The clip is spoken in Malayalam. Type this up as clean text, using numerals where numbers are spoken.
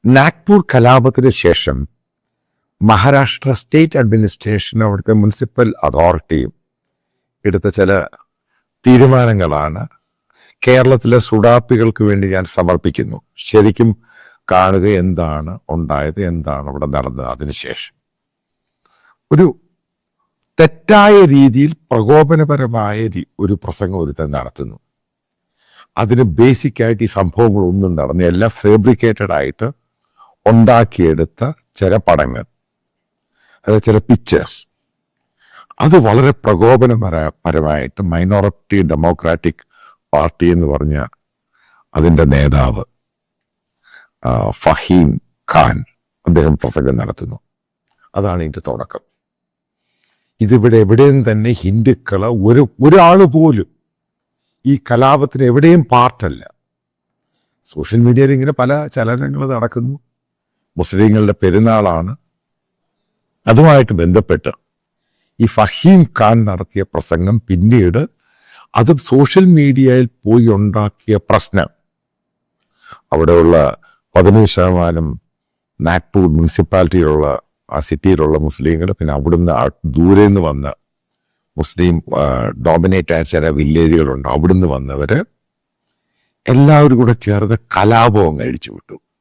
നാഗ്പൂർ കലാപത്തിന് ശേഷം മഹാരാഷ്ട്ര സ്റ്റേറ്റ് അഡ്മിനിസ്ട്രേഷനും അവിടുത്തെ മുനിസിപ്പൽ അതോറിറ്റിയും എടുത്ത ചില തീരുമാനങ്ങളാണ് കേരളത്തിലെ സുഡാപ്പികൾക്ക് വേണ്ടി ഞാൻ സമർപ്പിക്കുന്നു. ശരിക്കും കാണുക എന്താണ് ഉണ്ടായത്, എന്താണ് അവിടെ നടന്നത്. അതിനുശേഷം ഒരു തെറ്റായ രീതിയിൽ പ്രകോപനപരമായ ഒരു പ്രസംഗം ഒരുത്തൻ നടത്തുന്നു. അതിന് ബേസിക്കായിട്ട് ഈ സംഭവങ്ങളൊന്നും നടന്നു, എല്ലാം ഫാബ്രിക്കേറ്റഡ് ആയിട്ട് ഉണ്ടാക്കിയെടുത്ത ചില പടങ്ങൾ, അതായത് ചില പിക്ചേഴ്സ്. അത് വളരെ പ്രകോപനപരമായിട്ട് മൈനോറിറ്റി ഡെമോക്രാറ്റിക് പാർട്ടി എന്ന് പറഞ്ഞ അതിൻ്റെ നേതാവ് ഫഹീം ഖാൻ അദ്ദേഹം പ്രസംഗം നടത്തുന്നു. അതാണ് ഇതിൻ്റെ തുടക്കം. ഇതിവിടെ എവിടെയും തന്നെ ഹിന്ദുക്കളെ ഒരാൾ പോലും ഈ കലാപത്തിന് എവിടെയും പാർട്ടല്ല. സോഷ്യൽ മീഡിയയിൽ ഇങ്ങനെ പല ചലനങ്ങൾ നടക്കുന്നു. മുസ്ലിങ്ങളുടെ പെരുന്നാളാണ്, അതുമായിട്ട് ബന്ധപ്പെട്ട് ഈ ഫഹീം ഖാൻ നടത്തിയ പ്രസംഗം പിന്നീട് അത് സോഷ്യൽ മീഡിയയിൽ പോയി ഉണ്ടാക്കിയ പ്രശ്നം. അവിടെയുള്ള 15% നാഗ്പൂർ മുനിസിപ്പാലിറ്റിയിലുള്ള ആ സിറ്റിയിലുള്ള മുസ്ലിങ്ങൾ, പിന്നെ അവിടുന്ന് ദൂരെ നിന്ന് വന്ന മുസ്ലിം ഡോമിനേറ്റ് ആയ ചില വില്ലേജുകളുണ്ട്, അവിടുന്ന് വന്നവർ എല്ലാവരും കൂടെ ചേർന്ന് കലാപം കഴിച്ചു വിട്ടു.